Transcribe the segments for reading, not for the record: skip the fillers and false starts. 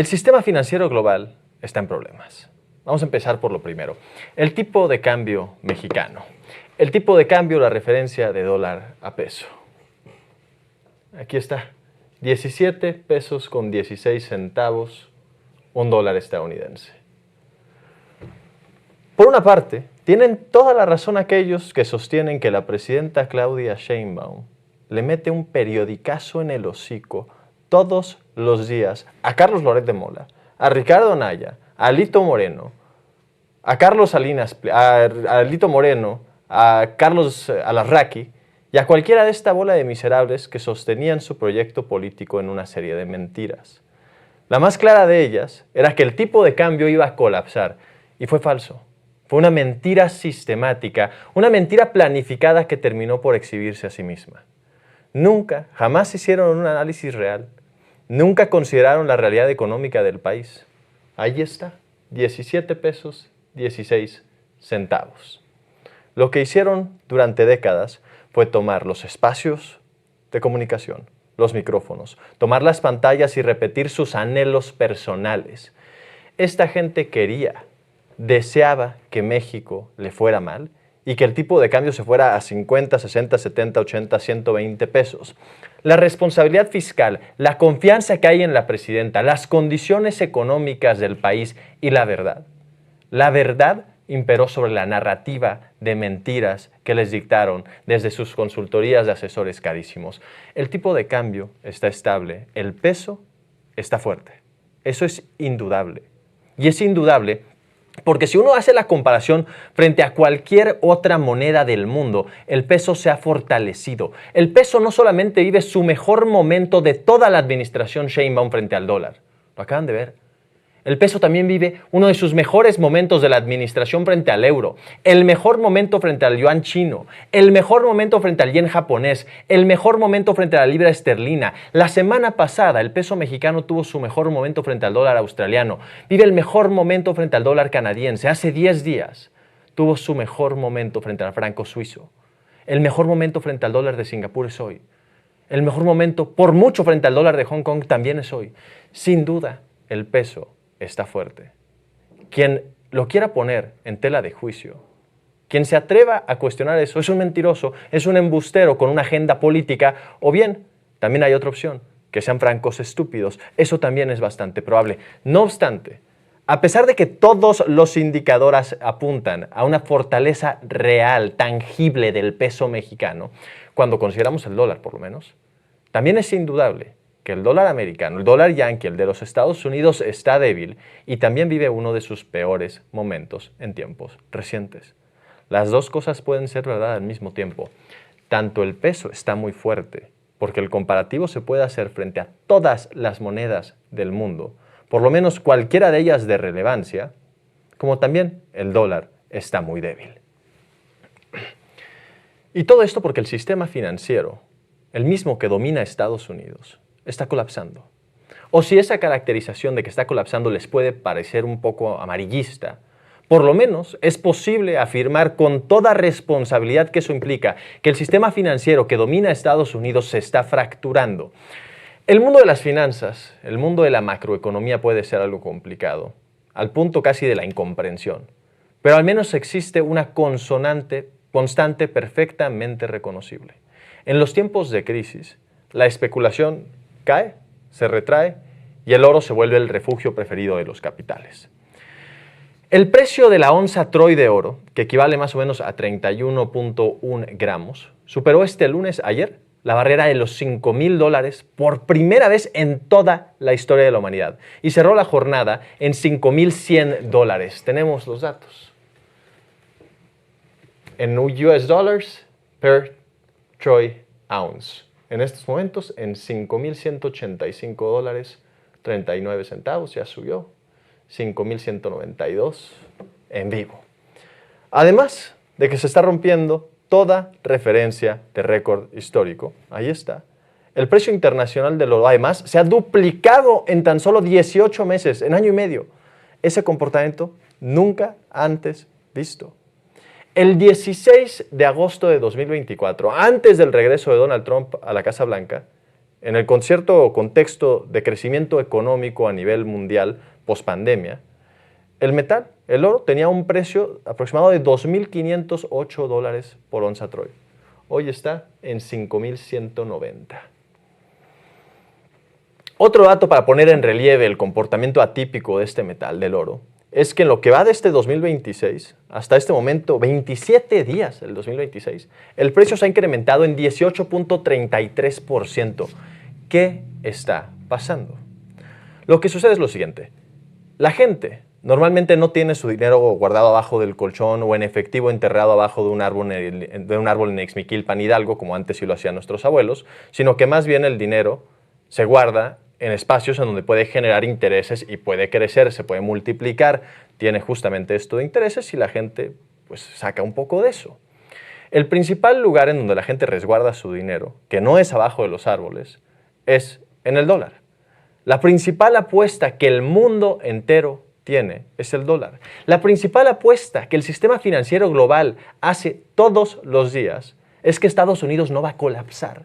El sistema financiero global está en problemas. Vamos a empezar por lo primero. El tipo de cambio mexicano. El tipo de cambio, la referencia de dólar a peso. Aquí está. 17 pesos con 16 centavos, un dólar estadounidense. Por una parte, tienen toda la razón aquellos que sostienen que la presidenta Claudia Sheinbaum le mete un periodicazo en el hocico todos los días a Carlos Loret de Mola, a Ricardo Anaya, a Alito Moreno, a Carlos Salinas, a Alito Moreno, a Carlos Alarraqui y a cualquiera de esta bola de miserables que sostenían su proyecto político en una serie de mentiras. La más clara de ellas era que el tipo de cambio iba a colapsar, y fue falso. Fue una mentira sistemática, una mentira planificada que terminó por exhibirse a sí misma. Nunca, jamás hicieron un análisis real. Nunca consideraron la realidad económica del país. Ahí está, 17 pesos, 16 centavos. Lo que hicieron durante décadas fue tomar los espacios de comunicación, los micrófonos, tomar las pantallas y repetir sus anhelos personales. Esta gente quería, deseaba que México le fuera mal y que el tipo de cambio se fuera a 50, 60, 70, 80, 120 pesos. La responsabilidad fiscal, la confianza que hay en la presidenta, las condiciones económicas del país y la verdad. La verdad imperó sobre la narrativa de mentiras que les dictaron desde sus consultorías de asesores carísimos. El tipo de cambio está estable, el peso está fuerte. Eso es indudable. Y es indudable porque si uno hace la comparación frente a cualquier otra moneda del mundo, el peso se ha fortalecido. El peso no solamente vive su mejor momento de toda la administración Sheinbaum frente al dólar. Lo acaban de ver. El peso también vive uno de sus mejores momentos de la administración frente al euro, el mejor momento frente al yuan chino, el mejor momento frente al yen japonés, el mejor momento frente a la libra esterlina. La semana pasada el peso mexicano tuvo su mejor momento frente al dólar australiano, vive el mejor momento frente al dólar canadiense. Hace 10 días tuvo su mejor momento frente al franco suizo. El mejor momento frente al dólar de Singapur es hoy. El mejor momento por mucho frente al dólar de Hong Kong también es hoy. Sin duda, el peso está fuerte. Quien lo quiera poner en tela de juicio, quien se atreva a cuestionar eso, es un mentiroso, es un embustero con una agenda política, o bien, también hay otra opción, que sean francos estúpidos. Eso también es bastante probable. No obstante, a pesar de que todos los indicadores apuntan a una fortaleza real, tangible del peso mexicano, cuando consideramos el dólar por lo menos, también es indudable que el dólar americano, el dólar yankee, el de los Estados Unidos, está débil y también vive uno de sus peores momentos en tiempos recientes. Las dos cosas pueden ser verdad al mismo tiempo. Tanto el peso está muy fuerte, porque el comparativo se puede hacer frente a todas las monedas del mundo, por lo menos cualquiera de ellas de relevancia, como también el dólar está muy débil. Y todo esto porque el sistema financiero, el mismo que domina Estados Unidos, está colapsando. O si esa caracterización de que está colapsando les puede parecer un poco amarillista, por lo menos es posible afirmar con toda responsabilidad que eso implica que el sistema financiero que domina Estados Unidos se está fracturando. El mundo de las finanzas, el mundo de la macroeconomía puede ser algo complicado, al punto casi de la incomprensión, pero al menos existe una constante perfectamente reconocible. En los tiempos de crisis, la especulación cae, se retrae y el oro se vuelve el refugio preferido de los capitales. El precio de la onza Troy de oro, que equivale más o menos a 31.1 gramos, superó este lunes, ayer, la barrera de los $5,000 por primera vez en toda la historia de la humanidad y cerró la jornada en $5,100. Tenemos los datos. En US dollars per Troy ounce. En estos momentos en $5,185.39, ya subió, 5,192 en vivo. Además de que se está rompiendo toda referencia de récord histórico, ahí está. El precio internacional del oro, además, se ha duplicado en tan solo 18 meses, en año y medio. Ese comportamiento nunca antes visto. El 16 de agosto de 2024, antes del regreso de Donald Trump a la Casa Blanca, en el cierto contexto de crecimiento económico a nivel mundial post-pandemia, el metal, el oro, tenía un precio aproximado de $2.508 por onza Troy. Hoy está en 5.190. Otro dato para poner en relieve el comportamiento atípico de este metal, del oro, es que en lo que va de este 2026, hasta este momento, 27 días del 2026, el precio se ha incrementado en 18.33%. ¿Qué está pasando? Lo que sucede es lo siguiente. La gente normalmente no tiene su dinero guardado abajo del colchón o en efectivo enterrado abajo de un árbol en Ixmiquilpan, Hidalgo, como antes sí lo hacían nuestros abuelos, sino que más bien el dinero se guarda en espacios en donde puede generar intereses y puede crecer, se puede multiplicar, tiene justamente esto de intereses y la gente pues saca un poco de eso. El principal lugar en donde la gente resguarda su dinero, que no es abajo de los árboles, es en el dólar. La principal apuesta que el mundo entero tiene es el dólar. La principal apuesta que el sistema financiero global hace todos los días es que Estados Unidos no va a colapsar.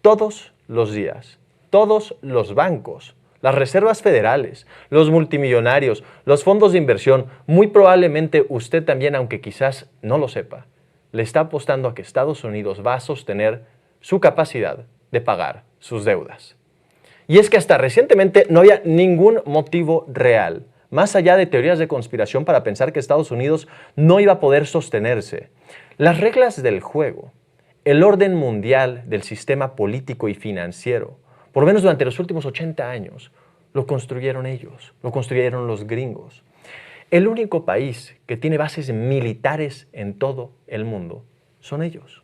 Todos los días. Todos los bancos, las reservas federales, los multimillonarios, los fondos de inversión, muy probablemente usted también, aunque quizás no lo sepa, le está apostando a que Estados Unidos va a sostener su capacidad de pagar sus deudas. Y es que hasta recientemente no había ningún motivo real, más allá de teorías de conspiración, para pensar que Estados Unidos no iba a poder sostenerse. Las reglas del juego, el orden mundial del sistema político y financiero, por lo menos durante los últimos 80 años, lo construyeron ellos, lo construyeron los gringos. El único país que tiene bases militares en todo el mundo son ellos.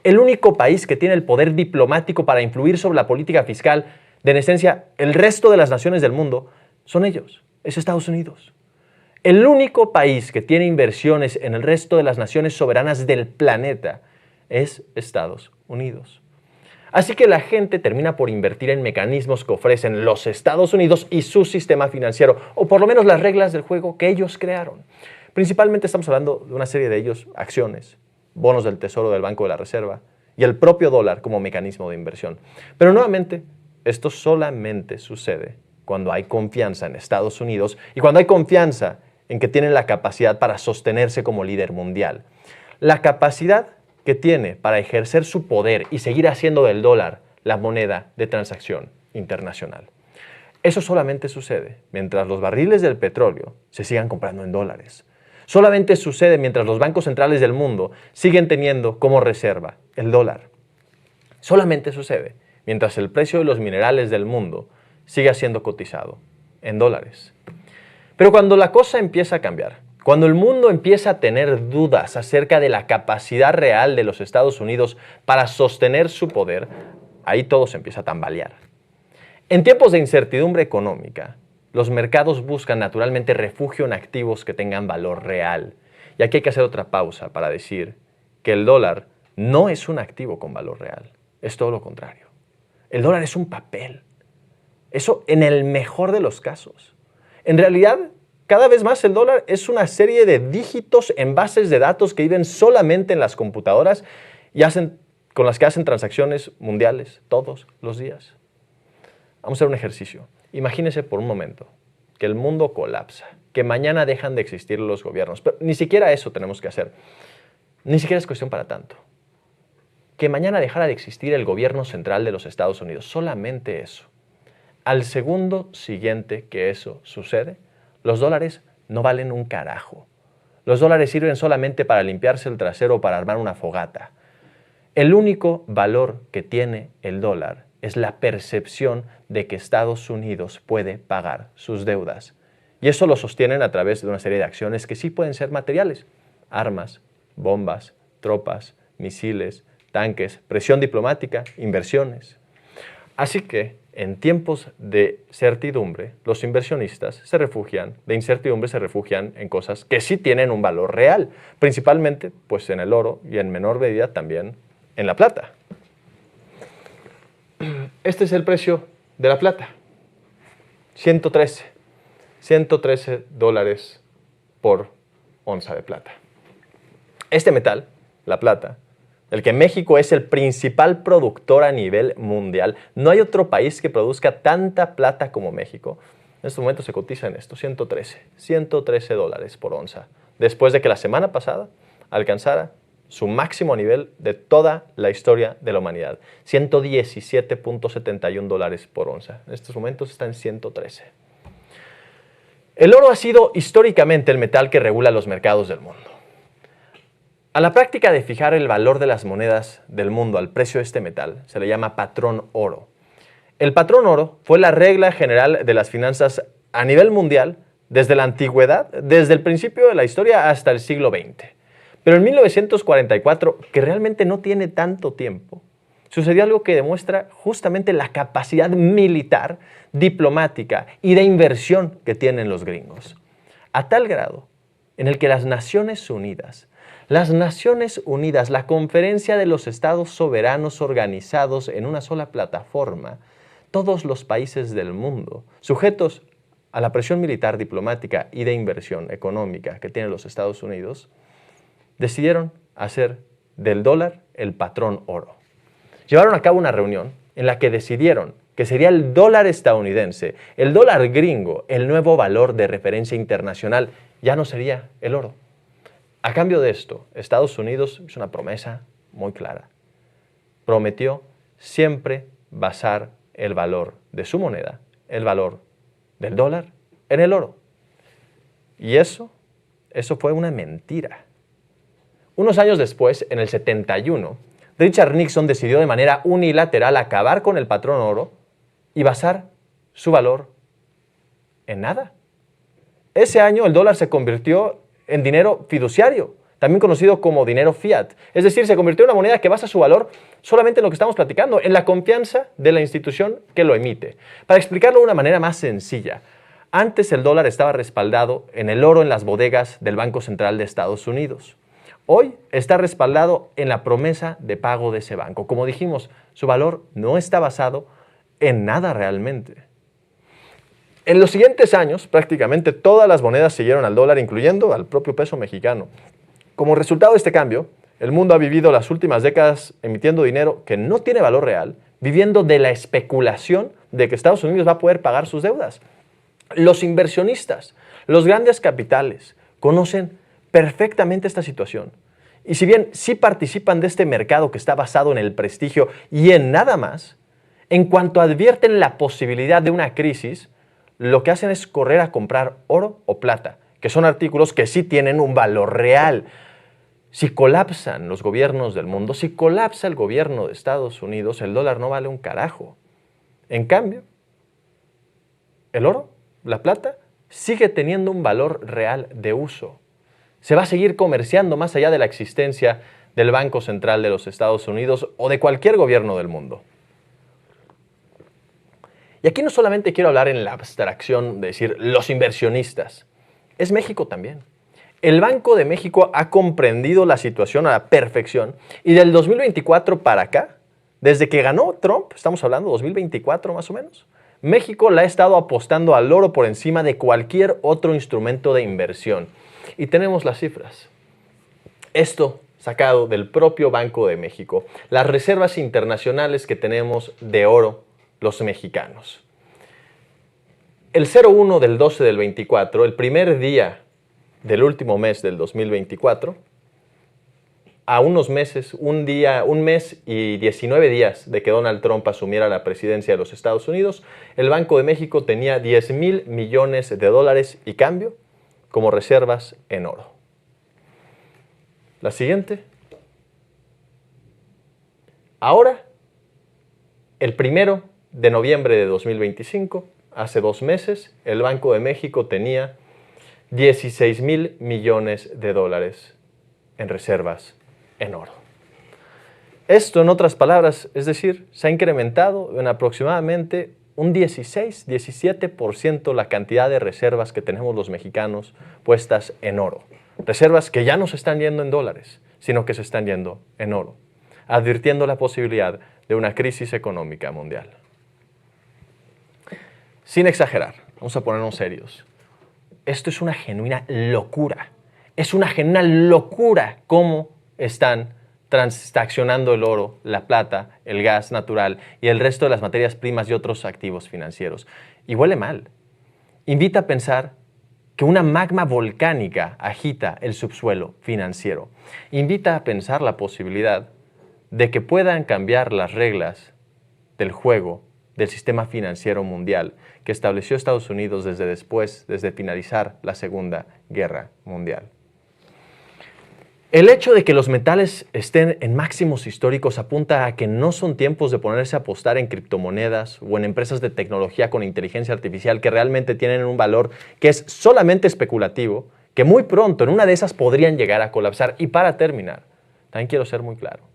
El único país que tiene el poder diplomático para influir sobre la política fiscal de, en esencia, el resto de las naciones del mundo son ellos, es Estados Unidos. El único país que tiene inversiones en el resto de las naciones soberanas del planeta es Estados Unidos. Así que la gente termina por invertir en mecanismos que ofrecen los Estados Unidos y su sistema financiero, o por lo menos las reglas del juego que ellos crearon. Principalmente estamos hablando de una serie de ellos, acciones, bonos del Tesoro del Banco de la Reserva y el propio dólar como mecanismo de inversión. Pero nuevamente, esto solamente sucede cuando hay confianza en Estados Unidos y cuando hay confianza en que tienen la capacidad para sostenerse como líder mundial. La capacidad que tiene para ejercer su poder y seguir haciendo del dólar la moneda de transacción internacional. Eso solamente sucede mientras los barriles del petróleo se sigan comprando en dólares. Solamente sucede mientras los bancos centrales del mundo siguen teniendo como reserva el dólar. Solamente sucede mientras el precio de los minerales del mundo siga siendo cotizado en dólares. Pero cuando la cosa empieza a cambiar, cuando el mundo empieza a tener dudas acerca de la capacidad real de los Estados Unidos para sostener su poder, ahí todo se empieza a tambalear. En tiempos de incertidumbre económica, los mercados buscan naturalmente refugio en activos que tengan valor real. Y aquí hay que hacer otra pausa para decir que el dólar no es un activo con valor real, es todo lo contrario. El dólar es un papel. Eso en el mejor de los casos. En realidad, cada vez más el dólar es una serie de dígitos en bases de datos que viven solamente en las computadoras y con las que hacen transacciones mundiales todos los días. Vamos a hacer un ejercicio. Imagínese por un momento que el mundo colapsa, que mañana dejan de existir los gobiernos, pero ni siquiera eso tenemos que hacer. Ni siquiera es cuestión para tanto. Que mañana dejara de existir el gobierno central de los Estados Unidos, solamente eso. Al segundo siguiente que eso sucede, los dólares no valen un carajo. Los dólares sirven solamente para limpiarse el trasero o para armar una fogata. El único valor que tiene el dólar es la percepción de que Estados Unidos puede pagar sus deudas. Y eso lo sostienen a través de una serie de acciones que sí pueden ser materiales. Armas, bombas, tropas, misiles, tanques, presión diplomática, inversiones. Así que en tiempos de certidumbre, los inversionistas de incertidumbre se refugian en cosas que sí tienen un valor real, principalmente pues en el oro y en menor medida también en la plata. Este es el precio de la plata, 113 dólares por onza de plata. Este metal, la plata, del que México es el principal productor a nivel mundial. No hay otro país que produzca tanta plata como México. En este momento se cotiza en esto, 113 dólares por onza, después de que la semana pasada alcanzara su máximo nivel de toda la historia de la humanidad, 117.71 dólares por onza. En estos momentos está en 113. El oro ha sido históricamente el metal que regula los mercados del mundo. A la práctica de fijar el valor de las monedas del mundo al precio de este metal se le llama patrón oro. El patrón oro fue la regla general de las finanzas a nivel mundial desde la antigüedad, desde el principio de la historia hasta el siglo XX. Pero en 1944, que realmente no tiene tanto tiempo, sucedió algo que demuestra justamente la capacidad militar, diplomática y de inversión que tienen los gringos. A tal grado en el que las Naciones Unidas, la Conferencia de los Estados Soberanos organizados en una sola plataforma, todos los países del mundo, sujetos a la presión militar, diplomática y de inversión económica que tienen los Estados Unidos, decidieron hacer del dólar el patrón oro. Llevaron a cabo una reunión en la que decidieron que sería el dólar estadounidense, el dólar gringo, el nuevo valor de referencia internacional, ya no sería el oro. A cambio de esto, Estados Unidos hizo una promesa muy clara. Prometió siempre basar el valor de su moneda, el valor del dólar, en el oro. Y eso fue una mentira. Unos años después, en el 71, Richard Nixon decidió de manera unilateral acabar con el patrón oro y basar su valor en nada. Ese año el dólar se convirtió en dinero fiduciario, también conocido como dinero fiat. Es decir, se convirtió en una moneda que basa su valor solamente en lo que estamos platicando, en la confianza de la institución que lo emite. Para explicarlo de una manera más sencilla, antes el dólar estaba respaldado en el oro en las bodegas del Banco Central de Estados Unidos. Hoy está respaldado en la promesa de pago de ese banco. Como dijimos, su valor no está basado en nada realmente. En los siguientes años, prácticamente todas las monedas siguieron al dólar, incluyendo al propio peso mexicano. Como resultado de este cambio, el mundo ha vivido las últimas décadas emitiendo dinero que no tiene valor real, viviendo de la especulación de que Estados Unidos va a poder pagar sus deudas. Los inversionistas, los grandes capitales, conocen perfectamente esta situación. Y si bien sí participan de este mercado que está basado en el prestigio y en nada más, en cuanto advierten la posibilidad de una crisis, lo que hacen es correr a comprar oro o plata, que son artículos que sí tienen un valor real. Si colapsan los gobiernos del mundo, si colapsa el gobierno de Estados Unidos, el dólar no vale un carajo. En cambio, el oro, la plata, sigue teniendo un valor real de uso. Se va a seguir comerciando más allá de la existencia del Banco Central de los Estados Unidos o de cualquier gobierno del mundo. Y aquí no solamente quiero hablar en la abstracción de decir los inversionistas, es México también. El Banco de México ha comprendido la situación a la perfección y del 2024 para acá, desde que ganó Trump, estamos hablando 2024 más o menos, México le ha estado apostando al oro por encima de cualquier otro instrumento de inversión. Y tenemos las cifras. Esto sacado del propio Banco de México, las reservas internacionales que tenemos de oro los mexicanos. El 01 del 12 del 24, el primer día del último mes del 2024, a unos meses, un mes y 19 días de que Donald Trump asumiera la presidencia de los Estados Unidos, el Banco de México tenía 10,000 millones de dólares y cambio como reservas en oro. La siguiente. Ahora, el 1 de noviembre de 2025, hace 2 meses, el Banco de México tenía 16,000 millones de dólares en reservas en oro. Esto, en otras palabras, es decir, se ha incrementado en aproximadamente un 16-17% la cantidad de reservas que tenemos los mexicanos puestas en oro. Reservas que ya no se están yendo en dólares, sino que se están yendo en oro, advirtiendo la posibilidad de una crisis económica mundial. Sin exagerar, vamos a ponernos serios. Esto es una genuina locura. Es una genuina locura cómo están transaccionando el oro, la plata, el gas natural y el resto de las materias primas y otros activos financieros. Y huele mal. Invita a pensar que una magma volcánica agita el subsuelo financiero. Invita a pensar la posibilidad de que puedan cambiar las reglas del juego del sistema financiero mundial que estableció Estados Unidos desde finalizar la Segunda Guerra Mundial. El hecho de que los metales estén en máximos históricos apunta a que no son tiempos de ponerse a apostar en criptomonedas o en empresas de tecnología con inteligencia artificial que realmente tienen un valor que es solamente especulativo, que muy pronto en una de esas podrían llegar a colapsar. Y para terminar, también quiero ser muy claro.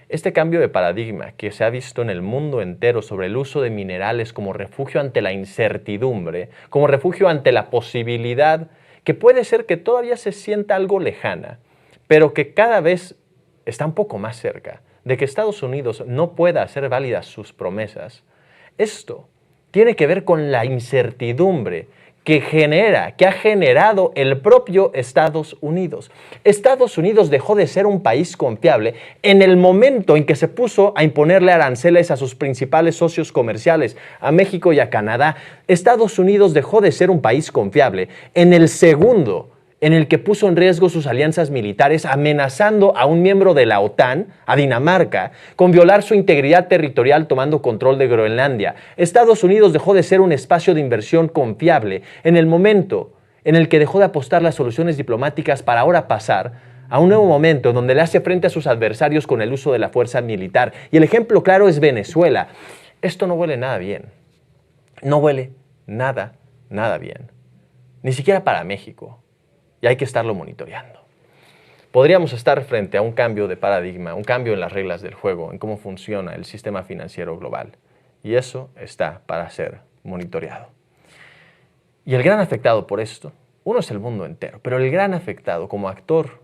Este cambio de paradigma que se ha visto en el mundo entero sobre el uso de minerales como refugio ante la incertidumbre, como refugio ante la posibilidad que puede ser que todavía se sienta algo lejana, pero que cada vez está un poco más cerca de que Estados Unidos no pueda hacer válidas sus promesas. Esto tiene que ver con la incertidumbre que ha generado el propio Estados Unidos. Estados Unidos dejó de ser un país confiable en el momento en que se puso a imponerle aranceles a sus principales socios comerciales, a México y a Canadá. Estados Unidos dejó de ser un país confiable en el segundo en el que puso en riesgo sus alianzas militares, amenazando a un miembro de la OTAN, a Dinamarca, con violar su integridad territorial tomando control de Groenlandia. Estados Unidos dejó de ser un espacio de inversión confiable en el momento en el que dejó de apostar las soluciones diplomáticas para ahora pasar a un nuevo momento donde le hace frente a sus adversarios con el uso de la fuerza militar. Y el ejemplo claro es Venezuela. Esto no huele nada bien. No huele nada bien. Ni siquiera para México. Y hay que estarlo monitoreando. Podríamos estar frente a un cambio de paradigma, un cambio en las reglas del juego, en cómo funciona el sistema financiero global. Y eso está para ser monitoreado. Y el gran afectado por esto, uno es el mundo entero, pero el gran afectado como actor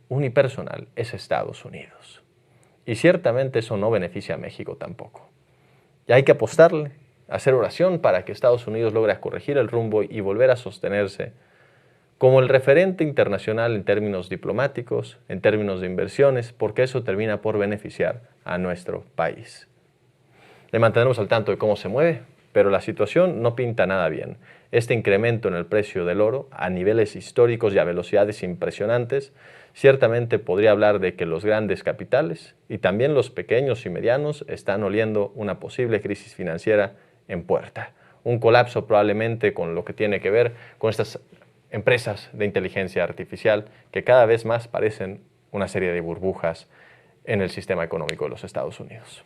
unipersonal es Estados Unidos. Y ciertamente eso no beneficia a México tampoco. Y hay que apostarle, hacer oración para que Estados Unidos logre corregir el rumbo y volver a sostenerse como el referente internacional en términos diplomáticos, en términos de inversiones, porque eso termina por beneficiar a nuestro país. Le mantendremos al tanto de cómo se mueve, pero la situación no pinta nada bien. Este incremento en el precio del oro a niveles históricos y a velocidades impresionantes ciertamente podría hablar de que los grandes capitales y también los pequeños y medianos están oliendo una posible crisis financiera en puerta. Un colapso probablemente con lo que tiene que ver con estas empresas de inteligencia artificial que cada vez más parecen una serie de burbujas en el sistema económico de los Estados Unidos.